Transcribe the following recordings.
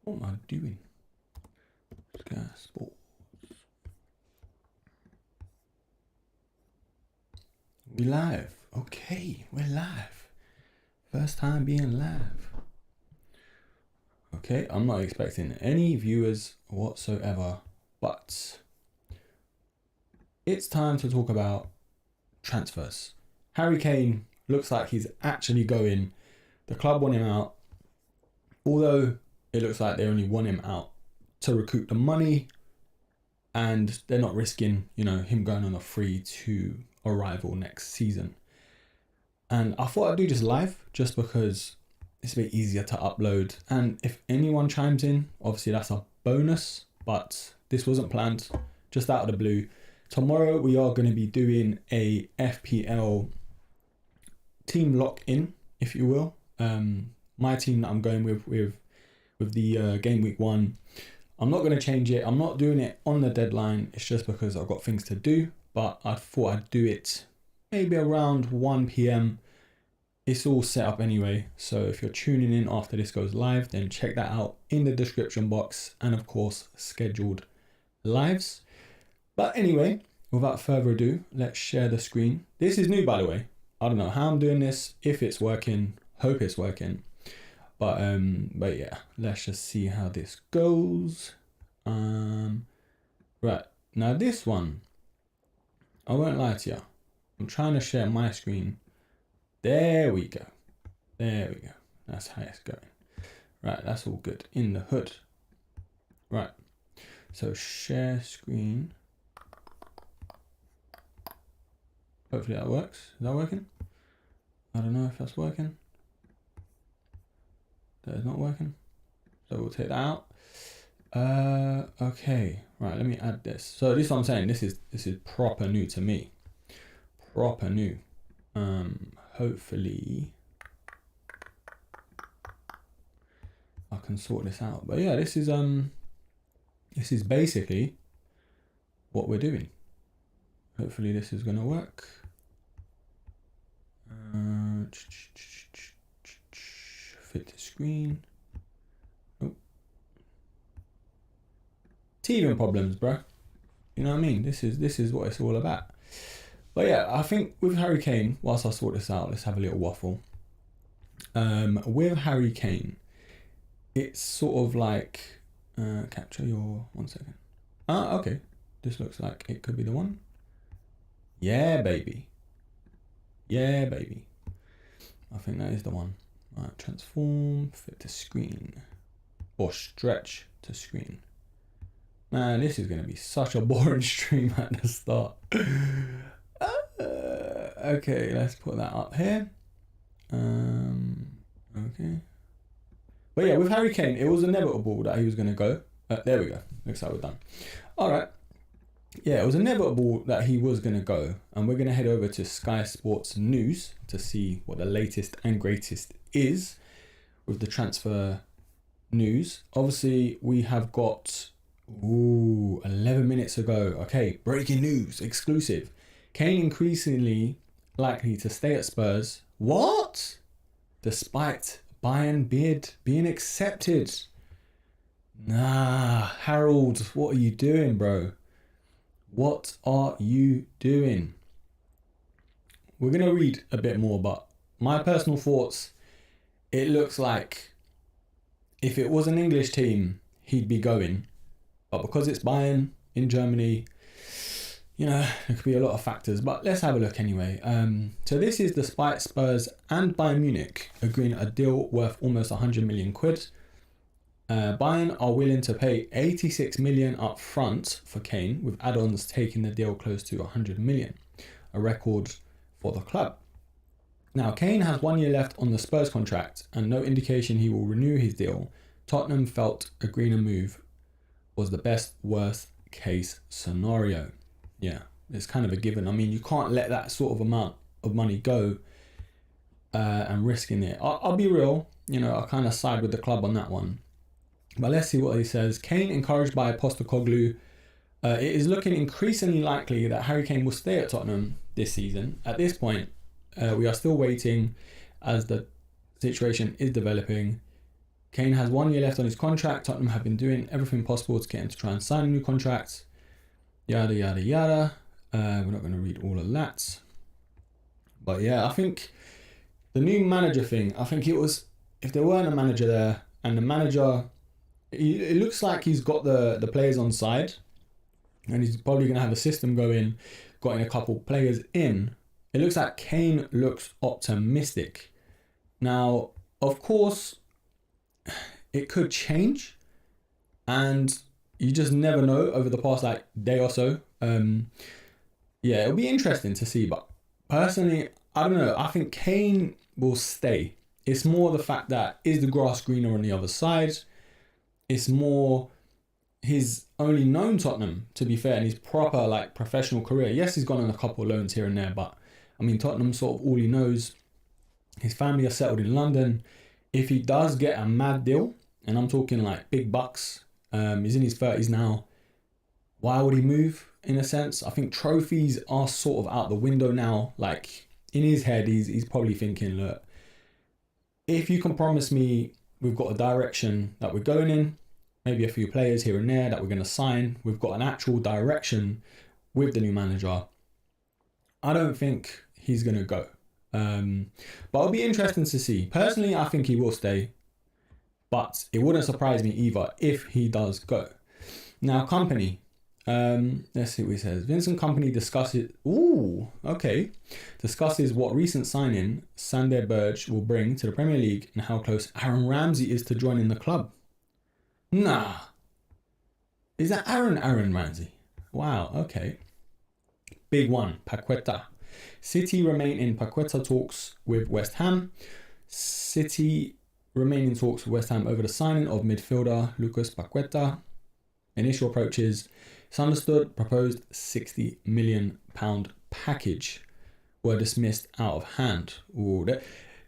What am I doing? Sky Sports. We live. Okay, we're live. First time being live. Okay, I'm not expecting any viewers whatsoever, but it's time to talk about transfers. Harry Kane looks like he's actually going. The club want him out, although it looks like they only want him out to recoup the money, and they're not risking, him going on a free to arrival next season. And I thought I'd do this live just because it's a bit easier to upload. And if anyone chimes in, obviously that's a bonus, but this wasn't planned, just out of the blue. Tomorrow we are going to be doing a FPL team lock-in, if you will. My team that I'm going with the game week 1. I'm not going to change it. I'm not doing it on the deadline. It's just because I've got things to do, but I thought I'd do it maybe around 1 p.m. It's all set up anyway. So if you're tuning in after this goes live, then check that out in the description box, and of course, scheduled lives. But anyway, without further ado, let's share the screen. This is new, by the way. I don't know how I'm doing this, if it's working, hope it's working. But yeah, let's just see how this goes. Right, now this one, I won't lie to you. I'm trying to share my screen. There we go. There we go. That's how it's going. Right, that's all good. In the hood. Right, so share screen. Hopefully that works. Is that working? I don't know if that's working. That is not working. So we'll take that out. Okay. Right, let me add this. So this is what I'm saying. This is proper new to me. Proper new. Hopefully I can sort this out. But yeah, this is basically what we're doing. Hopefully this is gonna work. Fit the screen. Oh. Teething problems, bro. You know what I mean? This is what it's all about. But yeah, I think with Harry Kane, whilst I sort this out, let's have a little waffle. With Harry Kane, it's sort of like capture your 1 second. Okay. This looks like it could be the one. Yeah, baby. Yeah, baby. I think that is the one. Right, transform, fit to screen, or stretch to screen. Man, this is going to be such a boring stream at the start. Okay, let's put that up here. Okay. But yeah, with Harry Kane, it was inevitable that he was going to go. There we go. Looks like we're done. All right. Yeah, it was inevitable that he was going to go. And we're going to head over to Sky Sports News to see what the latest and greatest is with the transfer news. Obviously, we have got 11 minutes ago. Okay, breaking news, exclusive. Kane increasingly likely to stay at Spurs. What? Despite Bayern bid being accepted. Nah, Harold, what are you doing, bro? What are you doing? We're going to read a bit more, but my personal thoughts, it looks like if it was an English team, he'd be going. But because it's Bayern in Germany, there could be a lot of factors. But let's have a look anyway. So this is despite Spurs and Bayern Munich agreeing a deal worth almost 100 million quid. Bayern are willing to pay 86 million up front for Kane, with add-ons taking the deal close to 100 million, a record for the club. Now, Kane has 1 year left on the Spurs contract and no indication he will renew his deal. Tottenham felt agreeing a move was the best worst case scenario. Yeah, it's kind of a given. I mean, you can't let that sort of amount of money go and risking it. I'll be real, I kind of side with the club on that one. But let's see what he says. Kane encouraged by Postecoglou. It is looking increasingly likely that Harry Kane will stay at Tottenham this season. At this point, we are still waiting as the situation is developing. Kane has 1 year left on his contract. Tottenham have been doing everything possible to get him to try and sign a new contract. Yada, yada, yada. We're not going to read all of that. But yeah, I think the new manager thing, I think it was, if there weren't a manager there, and the manager, it looks like he's got the players on side, and he's probably going to have a system going, getting a couple players in. It looks like Kane looks optimistic. Now, of course, it could change, and you just never know over the past like day or so. Yeah, it'll be interesting to see, but personally, I don't know. I think Kane will stay. It's more the fact that, is the grass greener on the other side? It's more his only known Tottenham, to be fair, and his proper like professional career. Yes, he's gone on a couple of loans here and there, but I mean, Tottenham sort of all he knows. His family are settled in London. If he does get a mad deal, and I'm talking like big bucks, he's in his 30s now, why would he move? In a sense, I think trophies are sort of out the window now. Like in his head, he's probably thinking, look, if you can promise me we've got a direction that we're going in, maybe a few players here and there that we're going to sign, we've got an actual direction with the new manager, I don't think he's going to go. But it'll be interesting to see. Personally, I think he will stay, but it wouldn't surprise me either if he does go. Now, Company. Let's see what he says. Vincent Kompany discusses what recent signing Sander Berge will bring to the Premier League and how close Aaron Ramsey is to joining the club. Nah. Is that Aaron Ramsey? Wow, okay. Big one, Paqueta. City remain in Paqueta talks with West Ham. City remain in talks with West Ham over the signing of midfielder Lucas Paqueta. Initial approaches, it's understood, proposed £60 million package were dismissed out of hand. Ooh,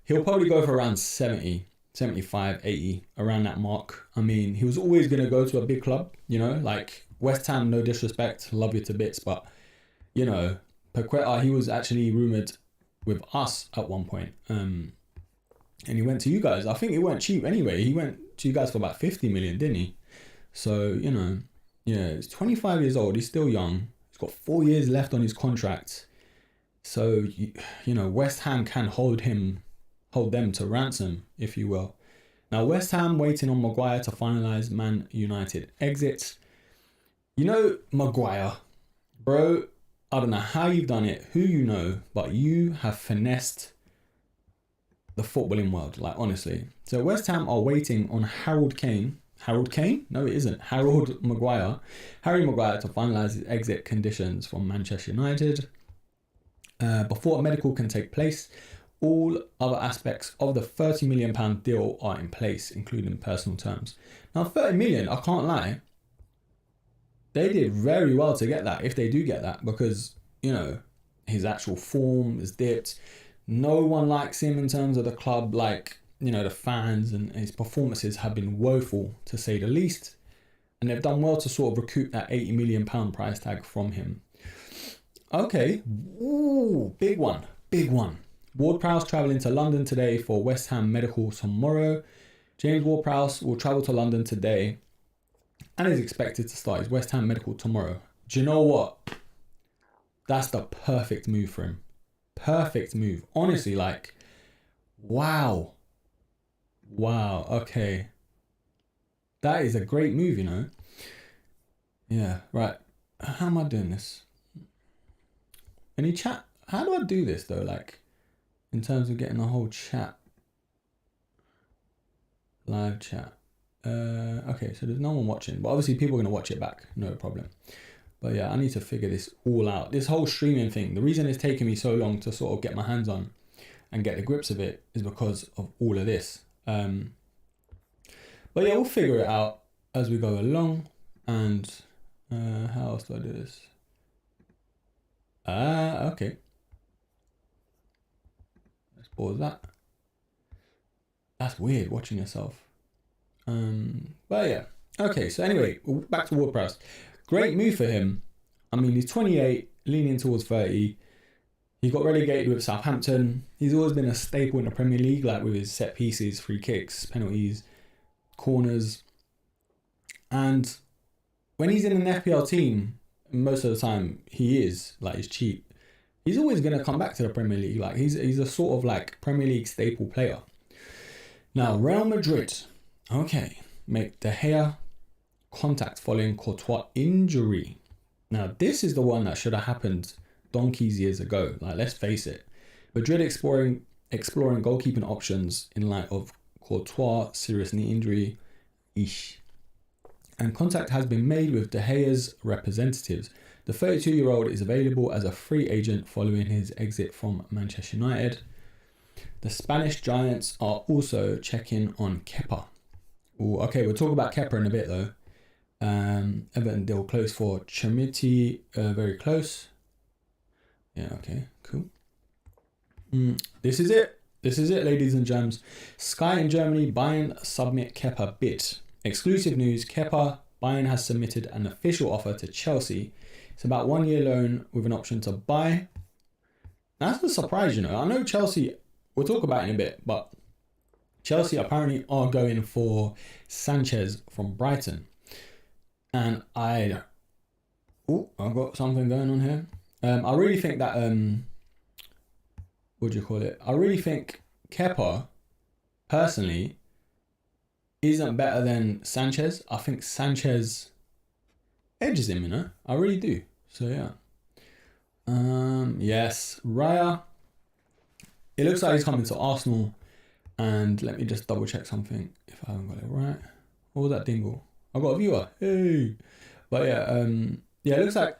he'll probably go for around 70, 75, 80, around that mark. I mean, he was always going to go to a big club, you know, like West Ham, no disrespect, love you to bits, but, you know, Paqueta, he was actually rumoured with us at one point. And he went to you guys. I think it weren't cheap anyway. He went to you guys for about 50 million, didn't he? So, you know, yeah, he's 25 years old. He's still young. He's got 4 years left on his contract. So, you know, West Ham can hold them to ransom, if you will. Now, West Ham waiting on Maguire to finalise Man United exit. You know, Maguire, bro, I don't know how you've done it, who you know, but you have finessed the footballing world, like honestly. So West Ham are waiting on Harry Maguire to finalise his exit conditions from Manchester United. Before a medical can take place, all other aspects of the £30 million deal are in place, including personal terms. Now, 30 million, I can't lie, they did very well to get that, if they do get that, because, you know, his actual form is dipped. No one likes him in terms of the club, like, you know, the fans, and his performances have been woeful, to say the least. And they've done well to sort of recoup that £80 million price tag from him. Okay, ooh, big one. Ward-Prowse travelling to London today for West Ham medical tomorrow. James Ward-Prowse will travel to London today and is expected to start his West Ham medical tomorrow. Do you know what? That's the perfect move for him. Perfect move. Honestly, like, wow. Okay. That is a great move, you know. Yeah, right. How am I doing this? Any chat? How do I do this though? Like, in terms of getting the whole chat. Live chat. Okay, so there's no one watching, but obviously people are going to watch it back, no problem. But yeah, I need to figure this all out. This whole streaming thing, the reason it's taken me so long to sort of get my hands on and get the grips of it is because of all of this. But yeah, we'll figure it out as we go along. And how else do I do this? Okay. Let's pause that. That's weird, watching yourself. But yeah. Okay, so anyway, back to Ward-Prowse. Great move for him. I mean, he's 28, leaning towards 30. He got relegated with Southampton. He's always been a staple in the Premier League, like with his set pieces, free kicks, penalties. corners. And when he's in an FPL team, most of the time he's cheap. He's always going to come back to the Premier League. Like he's a sort of like Premier League staple player. Now, Real Madrid, okay, make De Gea contact following Courtois injury. Now, this is the one that should have happened donkeys years ago. Like, let's face it. Madrid exploring goalkeeping options in light of Courtois' serious knee injury. Eesh. And contact has been made with De Gea's representatives. The 32-year-old is available as a free agent following his exit from Manchester United. The Spanish giants are also checking on Kepa. Ooh, okay, we'll talk about Kepa in a bit though. Everton deal close for Chermiti, very close. Yeah, okay, cool. This is it, ladies and gems. Sky in Germany, Bayern submit Kepa bid. Exclusive news, Kepa, Bayern has submitted an official offer to Chelsea. It's about 1 year loan with an option to buy. That's a surprise, you know. I know Chelsea, we'll talk about it in a bit, but Chelsea apparently are going for Sanchez from Brighton. And I've got something going on here. I really think that, I really think Kepa, personally, isn't better than Sanchez. I think Sanchez edges him, you know. I really do. So yeah. Yes, Raya. It looks like he's coming to Arsenal. And let me just double check something if I haven't got it right. What was that dingle? I got a viewer. Hey. But yeah, it looks like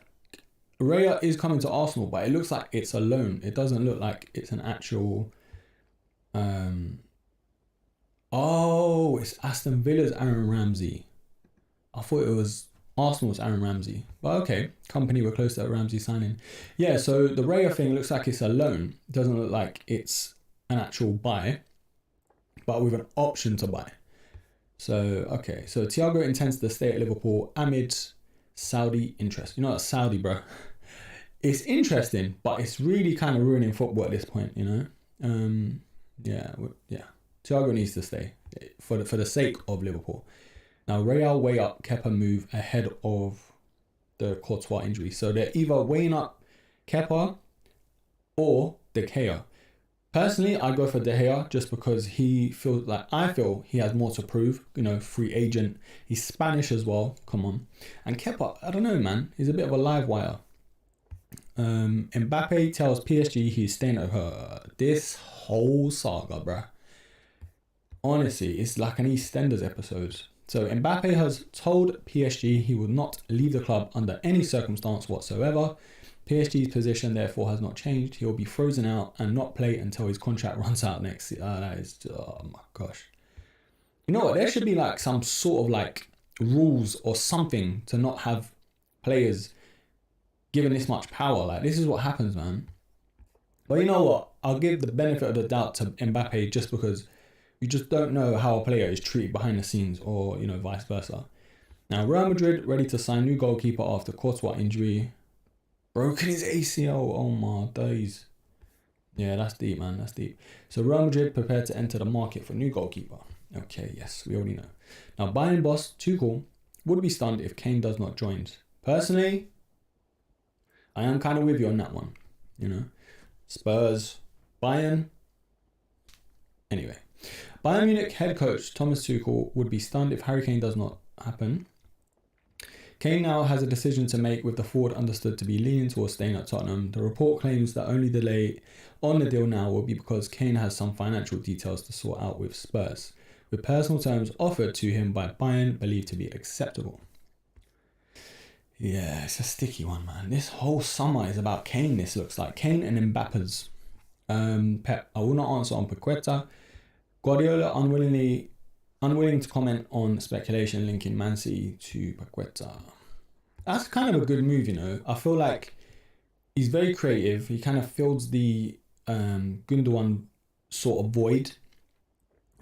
Raya is coming to Arsenal, but it looks like it's a loan. It doesn't look like it's an actual oh, it's Aston Villa's Aaron Ramsey. I thought it was Arsenal's Aaron Ramsey. But okay, company were close to Ramsey signing. Yeah, so the Raya thing looks like it's a loan. It doesn't look like it's an actual buy, but with an option to buy. So, okay. So Thiago intends to stay at Liverpool amid Saudi interest. You know what, Saudi, bro. It's interesting, but it's really kind of ruining football at this point, you know? Yeah. Thiago needs to stay for the sake of Liverpool. Now, Real weigh up Kepa move ahead of the Courtois injury. So they're either weighing up Kepa or De Gea. Personally, I go for De Gea just because I feel he has more to prove. You know, free agent. He's Spanish as well. Come on. And Kepa, I don't know, man. He's a bit of a live wire. Mbappe tells PSG he's staying at her. This whole saga, bruh. Honestly, it's like an EastEnders episode. So Mbappe has told PSG he will not leave the club under any circumstance whatsoever. PSG's position therefore has not changed. He will be frozen out and not play until his contract runs out next year. That is, oh my gosh. You know what? There should be like some sort of like rules or something to not have players given this much power. Like, this is what happens, man. But you know what? I'll give the benefit of the doubt to Mbappe just because you just don't know how a player is treated behind the scenes, or, you know, vice versa. Now, Real Madrid ready to sign new goalkeeper after Courtois injury. Broken his ACL. Oh my days. Yeah, that's deep, man. That's deep. So Real Madrid prepared to enter the market for new goalkeeper. Okay, yes, we already know. Now, Bayern boss Tuchel would be stunned if Kane does not join. Personally, I am kind of with you on that one. You know, Spurs, Bayern. Anyway, Bayern Munich head coach Thomas Tuchel would be stunned if Harry Kane does not happen. Kane now has a decision to make, with the forward understood to be leaning towards staying at Tottenham. The report claims that only delay on the deal now will be because Kane has some financial details to sort out with Spurs, with personal terms offered to him by Bayern believed to be acceptable. Yeah, it's a sticky one, man. This whole summer is about Kane, this looks like. Kane and Mbappe's. Pep, I will not answer on Paqueta. Guardiola unwilling to comment on speculation linking Man City to Paqueta. That's kind of a good move, you know. I feel like he's very creative. He kind of fills the Gundogan sort of void.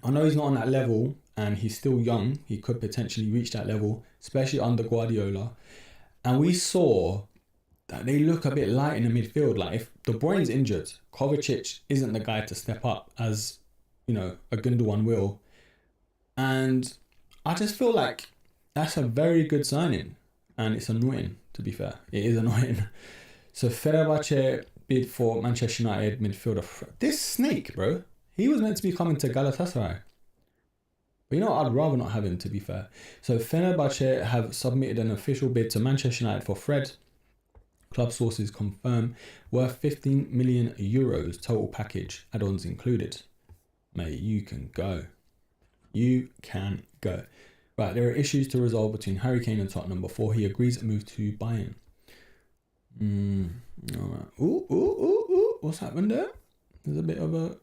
I know he's not on that level and he's still young. He could potentially reach that level, especially under Guardiola. And we saw that they look a bit light in the midfield. Like, if De Bruyne's injured, Kovacic isn't the guy to step up as, you know, a Gundogan will. And I just feel like that's a very good signing, and it's annoying, to be fair. It is annoying. So Fenerbahce bid for Manchester United midfielder. This snake, bro. He was meant to be coming to Galatasaray. But you know what? I'd rather not have him, to be fair. So Fenerbahce have submitted an official bid to Manchester United for Fred. Club sources confirm worth 15 million euros total package, add-ons included. Mate, you can go. You can go. Right, there are issues to resolve between Harry Kane and Tottenham before he agrees a move to Bayern. All right. Ooh. What's happened there? There's a bit of a...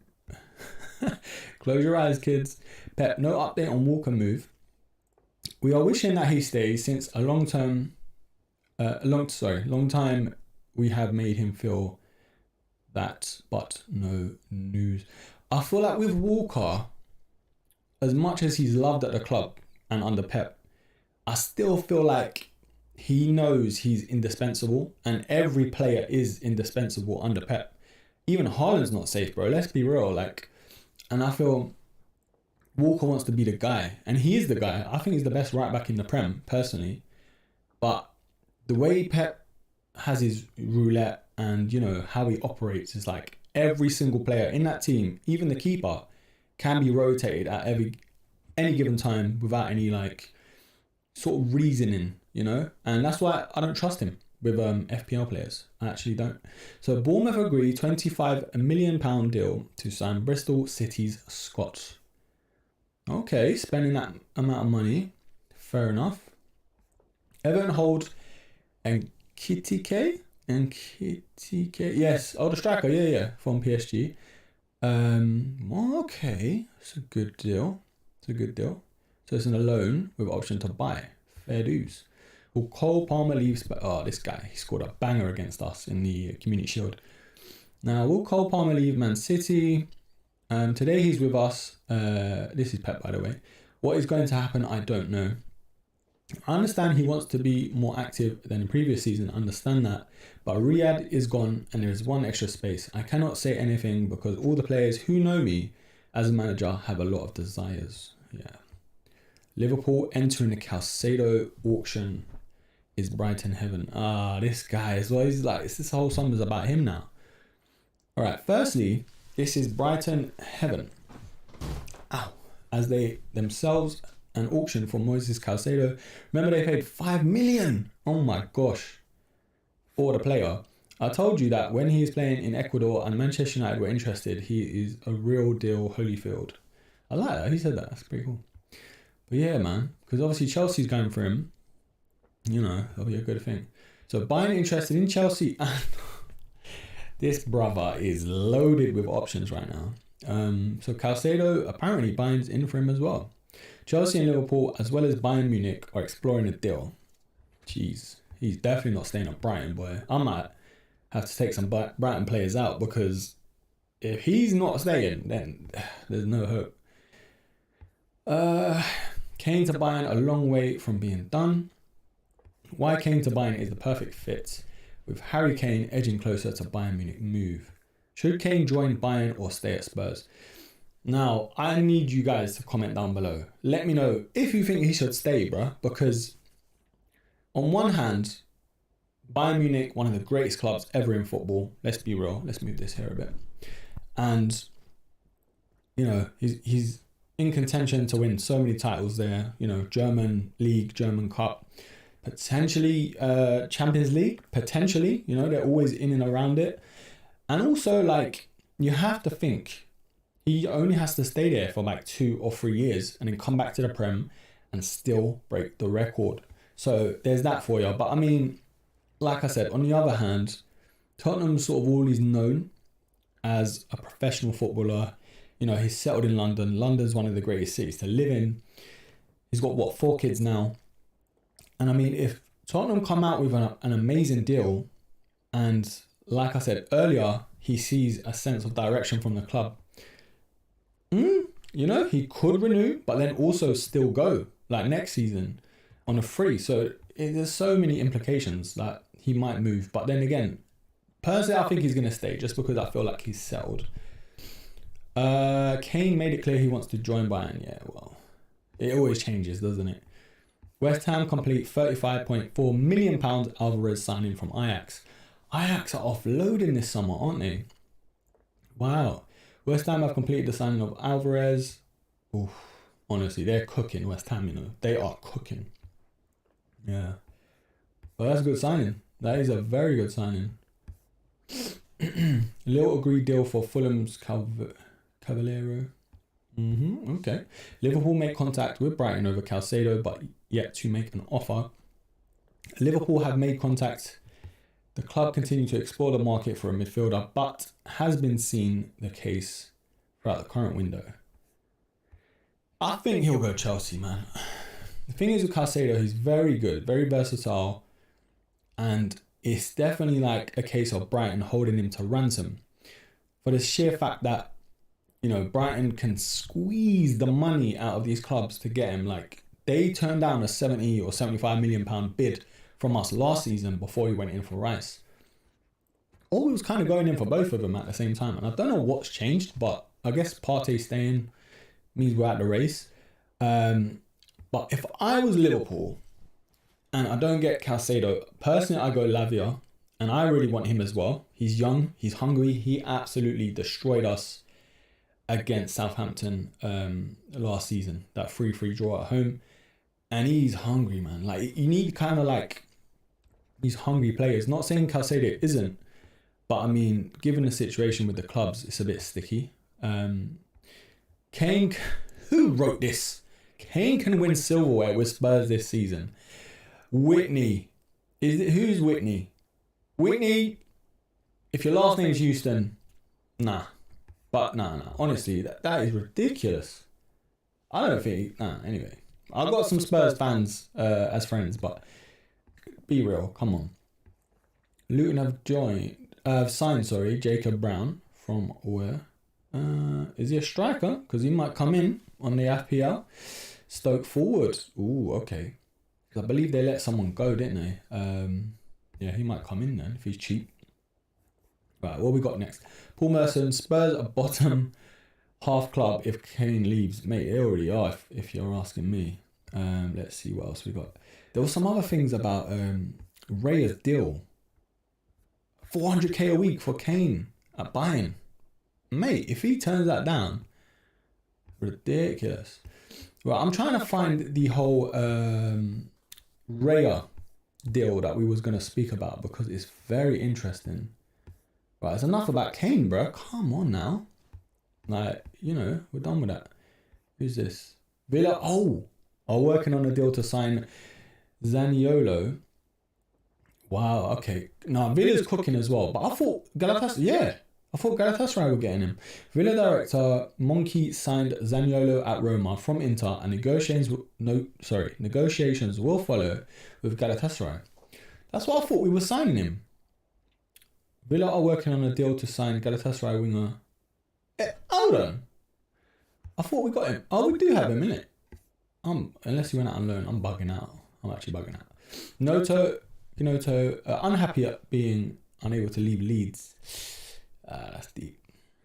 Close your eyes, kids. Pep, no update on Walker move. We are wishing that he stays since a long time we have made him feel that, but no news. I feel like with Walker, as much as he's loved at the club and under Pep, I still feel like he knows he's indispensable, and every player is indispensable under Pep. Even Haaland's not safe, bro. Let's be real. And I feel Walker wants to be the guy, and he is the guy. I think he's the best right back in the Prem, personally. But the way Pep has his roulette and, you know, how he operates is like every single player in that team, even the keeper, can be rotated at any given time without any like sort of reasoning, you know? And that's why I don't trust him with FPL players. I actually don't. So Bournemouth agree £25 million deal to sign Bristol City's Scott. Okay, spending that amount of money. Fair enough. Everton hold Nketiah. Yes, the striker, yeah, from PSG. Okay, it's a good deal. So it's a loan with option to buy. Fair dues. Will Cole Palmer leave? This guy, he scored a banger against us in the Community Shield. Now, will Cole Palmer leave Man City? Today he's with us. This is Pep, by the way. What is going to happen, I don't know. I understand he wants to be more active than in previous season, understand that. But Riyadh is gone and there is one extra space. I cannot say anything because all the players who know me as a manager have a lot of desires. Yeah. Liverpool entering the Caicedo auction. Is Brighton heaven? This guy as well. He's like, this whole summer's about him now. All right. Firstly, this is Brighton heaven. Ow. As they themselves an auction for Moises Caicedo. Remember, they paid 5 million. Oh my gosh. For the player. I told you that when he's playing in Ecuador and Manchester United were interested, he is a real deal Holyfield. I like that. He said that. That's pretty cool. But yeah, man. Because obviously Chelsea's going for him. You know, that'll be a good thing. So Bayern interested in Chelsea. This brother is loaded with options right now. So Caicedo, apparently Bayern's in for him as well. Chelsea and Liverpool, as well as Bayern Munich, are exploring a deal. Jeez, he's definitely not staying at Brighton, boy. I might have to take some Brighton players out because if he's not staying, then there's no hope. Kane to Bayern, a long way from being done. Why Kane to Bayern is the perfect fit, with Harry Kane edging closer to Bayern Munich move. Should Kane join Bayern or stay at Spurs? Now, I need you guys to comment down below. Let me know if you think he should stay, bruh, because on one hand, Bayern Munich, one of the greatest clubs ever in football. Let's be real. Let's move this here a bit. And, you know, he's in contention to win so many titles there. You know, German League, German Cup. Potentially Champions League, potentially, you know, they're always in and around it. And also, like, you have to think he only has to stay there for like 2 or 3 years and then come back to the Prem and still break the record. So there's that for you. But I mean, like I said, on the other hand, Tottenham's sort of always known as a professional footballer. You know, he's settled in London. London's one of the greatest cities to live in. He's got, 4 kids now? And I mean, if Tottenham come out with an amazing deal, and like I said earlier, he sees a sense of direction from the club, you know, he could renew, but then also still go, like next season, on a free. So there's so many implications that he might move. But then again, personally, I think he's going to stay just because I feel like he's settled. Kane made it clear he wants to join Bayern. Yeah, well, It always changes, doesn't it? West Ham complete £35.4 million Alvarez signing from Ajax. Ajax are offloading this summer, aren't they? Wow. West Ham have completed the signing of Alvarez. Oof. Honestly, they're cooking, West Ham, you know. They are cooking. Yeah. Well, that's a good signing. That is a very good signing. Little agreed deal for Fulham's Cavallero. Okay. Liverpool make contact with Brighton over Caicedo, but yet to make an offer. Liverpool have made contact. The club continue to explore the market for a midfielder, but has been seen the case throughout the current window. I think he'll go Chelsea, man. The thing is with Caicedo, he's very good, very versatile, and it's definitely like a case of Brighton holding him to ransom for the sheer fact that, you know, Brighton can squeeze the money out of these clubs to get him. Like, they turned down a 70 or 75 million pound bid from us last season before he went in for Rice. Or we was kind of going in for both of them at the same time. And I don't know what's changed, but I guess Partey staying means we're at the race. But if I was Liverpool and I don't get Caicedo, personally I go Lavia, and I really want him as well. He's young, he's hungry, he absolutely destroyed us against Southampton last season, that 3-3 draw at home. And he's hungry, man. Like, you need kind of like these hungry players. Not saying Caicedo isn't, but I mean, given the situation with the clubs, it's a bit sticky. Kane, who wrote this? Kane can win silverware with Spurs this season. Whitney. Who's Whitney? Whitney, if your last name's Houston, nah. But nah. Honestly, that is ridiculous. I don't think... Nah, anyway. I've got some Spurs fans as friends, but be real, come on. Luton have signed, Jacob Brown from where? Is he a striker? Because he might come in on the FPL. Stoke forward. Ooh, okay. Because I believe they let someone go, didn't they? Yeah, he might come in then if he's cheap. Right, what we got next? Paul Merson, Spurs are bottom half club if Kane leaves. Mate, they already are if you're asking me. Let's see what else we got. There were some other things about RAYA's deal. 400k a week for Kane at Bayern. Mate, if he turns that down, ridiculous. Well, I'm trying to find the whole RAYA deal that we was going to speak about because it's very interesting. Right, it's enough about Kane, bro. Come on now. Like, you know, we're done with that. Who's this? Villa. Oh, are working on a deal to sign Zaniolo. Wow, okay. No, Villa's cooking as well. But I thought Galatasaray were getting him. Villa director Monchi signed Zaniolo at Roma from Inter, and negotiations will follow with Galatasaray. That's what I thought we were signing him. Villa are working on a deal to sign Galatasaray winger. Hold on. I thought we got him. Oh, we do have him, innit? Unless he went out on loan, I'm bugging out. I'm actually bugging out. Noto, unhappy at being unable to leave Leeds. That's deep.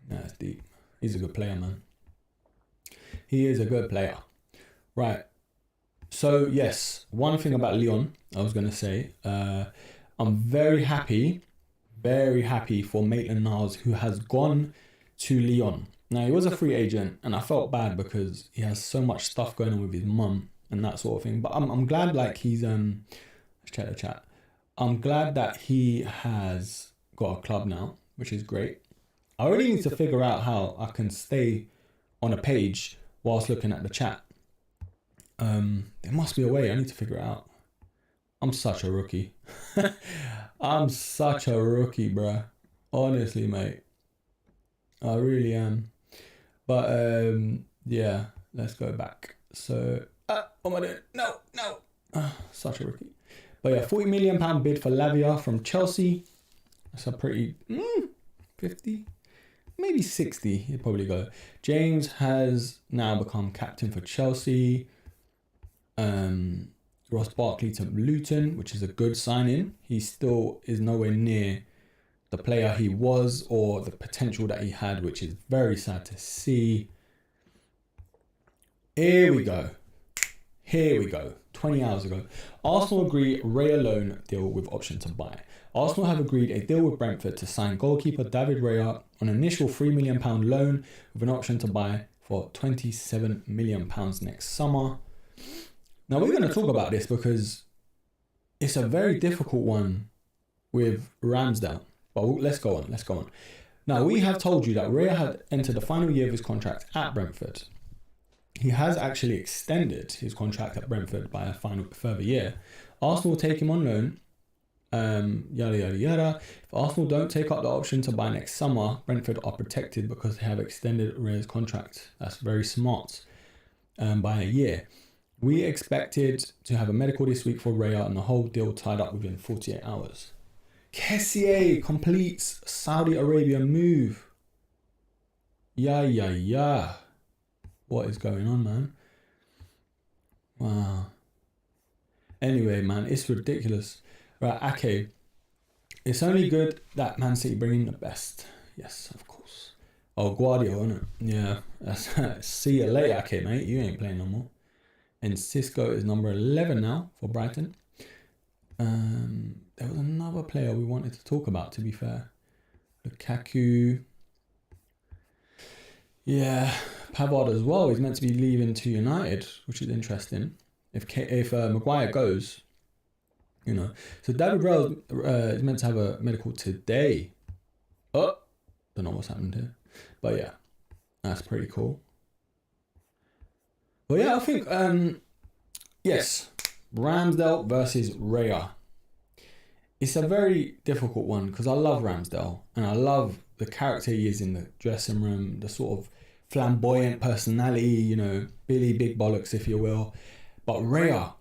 That's deep. He's a good player, man. He is a good player. Right. So, yes, one thing about Lyon, I was going to say, I'm very happy for Maitland-Niles, who has gone to Lyon. Now, he was a free agent, and I felt bad because he has so much stuff going on with his mum and that sort of thing. But I'm glad, like, he's... let's check the chat. I'm glad that he has got a club now, which is great. I really need to figure out how I can stay on a page whilst looking at the chat. There must be a way. I need to figure it out. I'm such a rookie. I'm such a rookie, bruh. Honestly, mate. I really am. But, yeah, let's go back. So, what am I doing? No. Such a rookie. But yeah, £40 million bid for Lavia from Chelsea. That's a pretty 50, maybe 60. He'd probably go. James has now become captain for Chelsea. Ross Barkley to Luton, which is a good signing. He still is nowhere near the player he was or the potential that he had, which is very sad to see. Here we go. Here we go. 20 hours ago. Arsenal agree RAYA loan deal with option to buy. Arsenal have agreed a deal with Brentford to sign goalkeeper David RAYA on an initial £3 million loan with an option to buy for £27 million next summer. Now we're going to talk about this because it's a very difficult one with Ramsdale. But let's go on. Now we have told you that RAYA had entered the final year of his contract at Brentford. He has actually extended his contract at Brentford by a further year. Arsenal will take him on loan. Yada yada yada. If Arsenal don't take up the option to buy next summer, Brentford are protected because they have extended RAYA's contract. That's very smart. By a year. We expected to have a medical this week for RAYA and the whole deal tied up within 48 hours. Kessié completes Saudi Arabia move. Yeah. What is going on, man? Wow. Anyway, man, it's ridiculous. Right, Ake. It's only good that Man City bring in the best. Yes, of course. Oh, Guardiola, isn't it? Yeah. See you later, Ake, mate. You ain't playing no more. And Cisco is number 11 now for Brighton. There was another player we wanted to talk about, to be fair. Lukaku. Yeah, Pavard as well. He's meant to be leaving to United, which is interesting. If Maguire goes, you know. So David Raya is meant to have a medical today. Oh, don't know what's happened here. But yeah, that's pretty cool. Well, yeah, I think, yes, Ramsdale versus RAYA. It's a very difficult one because I love Ramsdale and I love the character he is in the dressing room, the sort of flamboyant personality, you know, Billy Big Bollocks, if you will. But RAYA,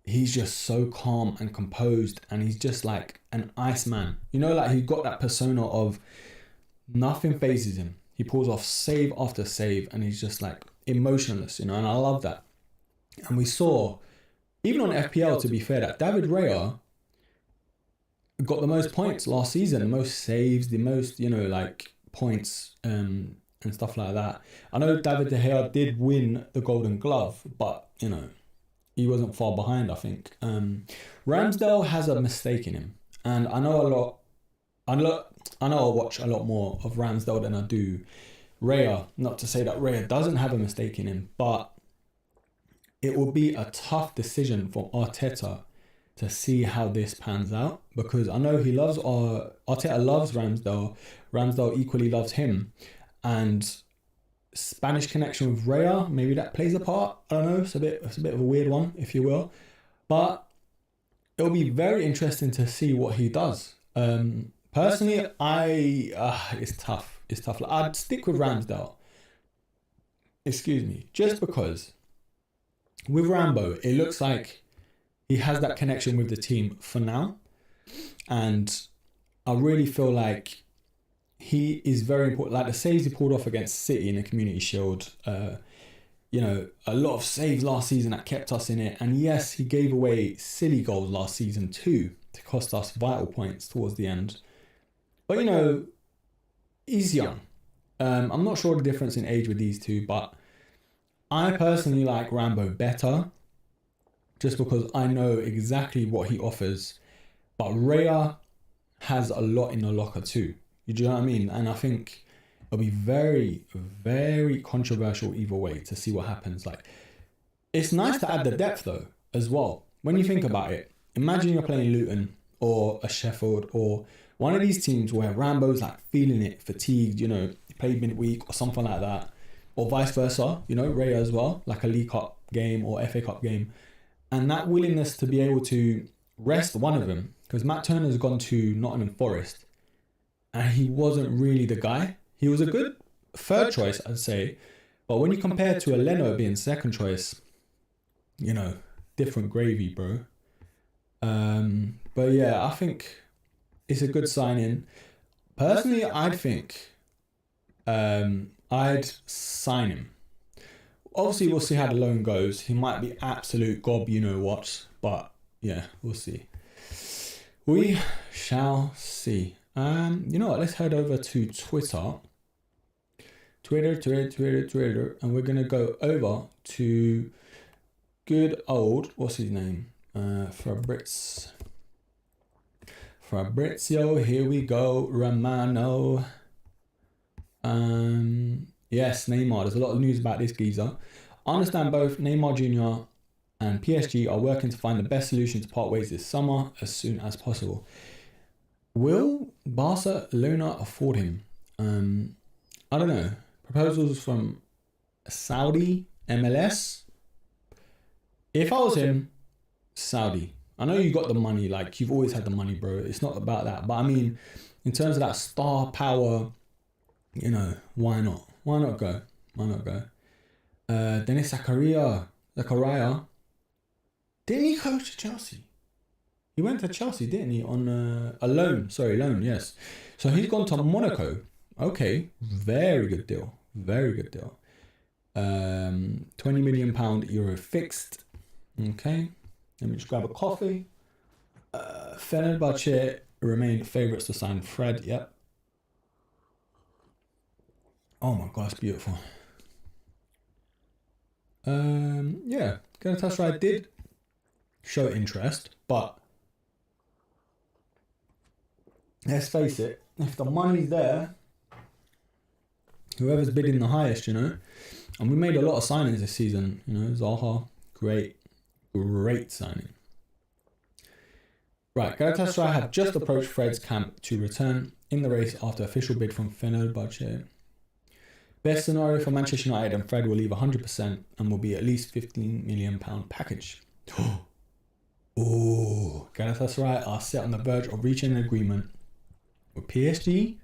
he's just so calm and composed and he's just like an Iceman. You know, like he's got that persona of nothing phases him. He pulls off save after save and he's just like emotionless, you know, and I love that. And we saw, even on FPL, to be fair, that David Raya got the most points last season, the most saves, the most, you know, like points and stuff like that. I know David De Gea did win the Golden Glove, but, you know, he wasn't far behind, I think. Ramsdale has a mistake in him. And I know I watch a lot more of Ramsdale than I do RAYA. Not to say that RAYA doesn't have a mistake in him, but it will be a tough decision for Arteta to see how this pans out, because I know Arteta loves Ramsdale. Ramsdale equally loves him, and Spanish connection with RAYA, maybe that plays a part. I don't know. It's a bit of a weird one, if you will, but it'll be very interesting to see what he does. Personally, it's tough. Like, I'd stick with Ramsdale. Excuse me, just because with Rambo, it looks like he has that connection with the team for now. And I really feel like he is very important. Like the saves he pulled off against City in the Community Shield, you know, a lot of saves last season that kept us in it. And yes, he gave away silly goals last season too to cost us vital points towards the end. But, you know, he's young. I'm not sure the difference in age with these two, but I personally like Rambo better just because I know exactly what he offers. But RAYA has a lot in the locker too. You know what I mean? And I think it'll be very, very controversial either way to see what happens. Like, it's nice to add the depth though as well. When you think about it, imagine you're playing Luton or a Sheffield or one of these teams where Rambo's like feeling it, fatigued, you know, he played midweek or something like that. Or vice versa, you know, RAYA as well, like a League Cup game or FA Cup game. And that willingness to be able to rest one of them, because Matt Turner's gone to Nottingham Forest and he wasn't really the guy. He was a good third choice, I'd say. But when you compare to a Leno being second choice, you know, different gravy, bro. But yeah, I think it's a good sign-in. Personally, I'd think I'd sign him. Obviously, we'll see how the loan goes. He might be absolute gob, you know what. But yeah, we'll see. We shall see. You know what? Let's head over to Twitter. Twitter. And we're going to go over to good old, what's his name? Fabrizio, here we go, Romano. Yes, Neymar. There's a lot of news about this geezer. I understand both Neymar Jr. and PSG are working to find the best solution to part ways this summer as soon as possible. Will Barcelona afford him? I don't know. Proposals from Saudi MLS. If I was him, Saudi. I know you got the money, like you've always had the money, bro. It's not about that. But I mean, in terms of that star power, you know, why not? Why not go? Why not go? Dennis Zakaria. Didn't he coach to Chelsea? He went to Chelsea, didn't he? On a loan. Sorry, loan, yes. So he's gone to Monaco. Okay. Very good deal. Very good deal. £20 million euro fixed. Okay. Let me just grab a coffee. Fenerbahce remain favourites to sign Fred. Yep. Oh my God, it's beautiful. Yeah, Galatasaray did show interest, but let's face it, if the money's there, whoever's bidding the highest, you know, and we made a lot of signings this season, you know, Zaha, great signing. Right, Galatasaray have just approached Fred's camp to return in the race after official bid from Fenerbahce. Best scenario for Manchester United and Fred will leave 100% and will be at least £15 million package. Oh, Galatasaray are set on the verge of reaching an agreement with PSG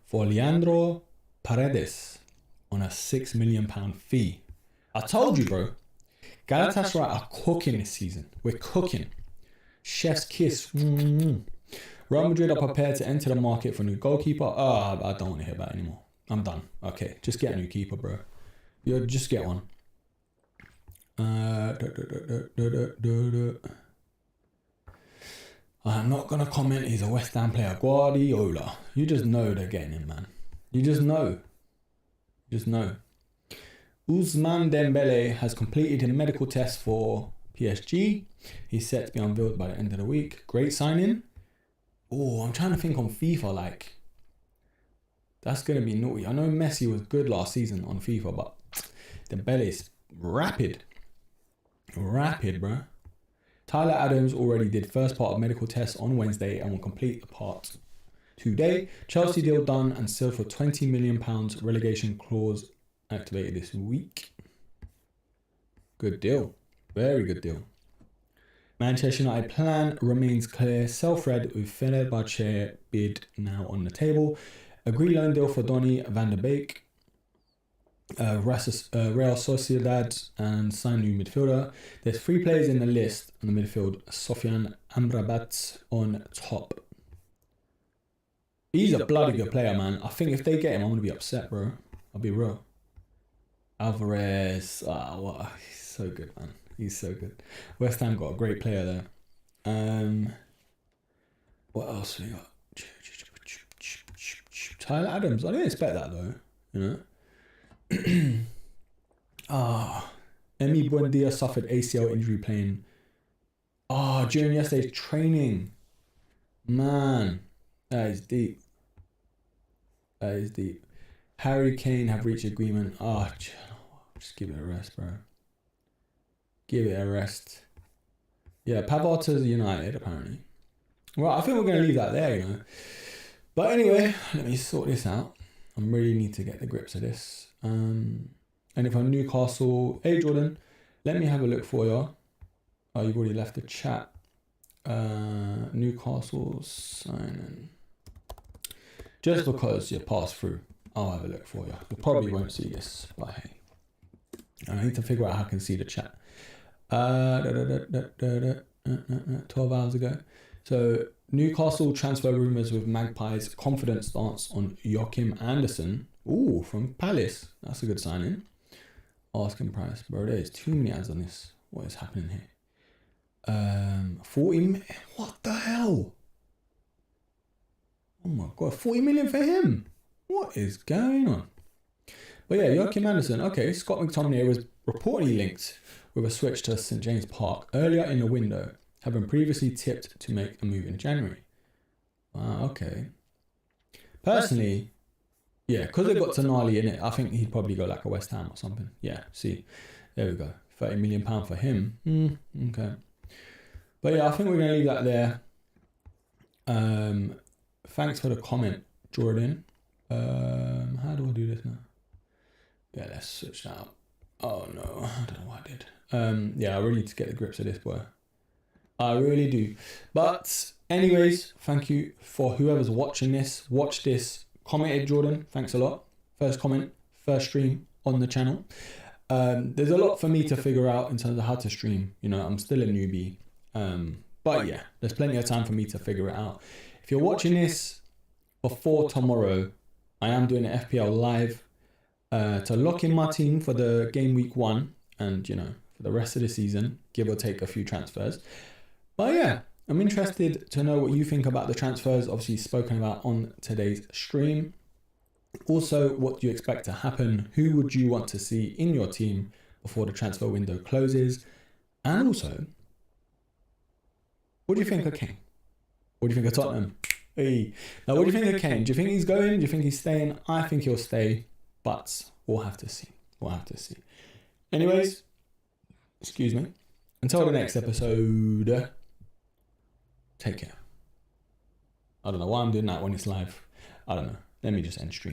for Leandro Paredes on a £6 million fee. I told you, bro. Galatasaray are cooking this season. We're cooking. Chef's kiss. Real Madrid are prepared to enter the market for a new goalkeeper. I don't want to hear about it anymore. I'm done. Okay, just get a new keeper, bro. Just get one. I'm not going to comment. He's a West Ham player. Guardiola. You just know they're getting him, man. You just know. Ousmane Dembele has completed a medical test for PSG. He's set to be unveiled by the end of the week. Great signing. Oh, I'm trying to think on FIFA, like, that's going to be naughty. I know Messi was good last season on FIFA, but Dembele's rapid, bro. Tyler Adams already did first part of medical tests on Wednesday and will complete the part today. Chelsea deal done and sealed for £20 million. Relegation clause activated this week. Good deal. Very good deal. Manchester United plan remains clear. Sell Fred with Fenerbahce bid now on the table. Agree loan deal for Donny van der Beek. Real Sociedad and sign new midfielder. There's 3 players in the list on the midfield. Sofian Amrabat on top. He's a bloody good player, man. I think if they get him, I'm going to be upset, bro. I'll be real. Alvarez. He's so good, man. He's so good. West Ham got a great player there. What else we got? Tyler Adams. I didn't expect that though. You know. Emi Buendia suffered ACL injury playing. During yesterday's training. Man, that is deep. Harry Kane have reached agreement. Just give it a rest, bro. Give it a rest. Yeah, Pavard to United, apparently. Well, I think we're going to leave that there, you know. But anyway, let me sort this out. I really need to get the grips of this. And if I'm Newcastle... Hey, Jordan, let me have a look for you. Oh, you've already left the chat. Newcastle signing. Just because you passed through, I'll have a look for you. You probably won't see this, but hey. I need to figure out how I can see the chat. 12 hours ago. So Newcastle transfer rumours with Magpies. Confident stance on Joachim Anderson. Ooh, from Palace. That's a good signing. Asking price. Bro, there's too many ads on this. What is happening here? 40... What the hell? Oh my God. 40 million for him. What is going on? But yeah, Joachim Anderson. Okay, Scott McTominay was reportedly linked with a switch to St James Park earlier in the window, having previously tipped to make a move in January. Wow, okay. Personally, yeah, because they've got Tonali in it, I think he'd probably go like a West Ham or something. Yeah, see, there we go. £30 million for him. Okay. But yeah, I think we're going to leave that there. Thanks for the comment, Jordan. How do I do this now? Yeah, let's switch that up. Oh no, I don't know what I did. Yeah, I really need to get the grips of this, boy. I really do. But anyways, thank you for whoever's watching this. Watch this. Commented, Jordan. Thanks a lot. First comment, first stream on the channel. There's a lot for me to figure out in terms of how to stream. You know, I'm still a newbie. But yeah, there's plenty of time for me to figure it out. If you're watching this before tomorrow, I am doing an FPL live to lock in my team for the game week 1 and, you know, for the rest of the season, give or take a few transfers. But yeah, I'm interested to know what you think about the transfers, obviously spoken about on today's stream. Also, what do you expect to happen? Who would you want to see in your team before the transfer window closes? And also, what do you think of Kane? What do you think of Tottenham? Hey. Now, what do you think of Kane? Do you think he's going? Do you think he's staying? I think he'll stay, but we'll have to see. We'll have to see. Anyways, excuse me. Until the next episode, take care. I don't know why I'm doing that when it's live. I don't know. Let me just end stream.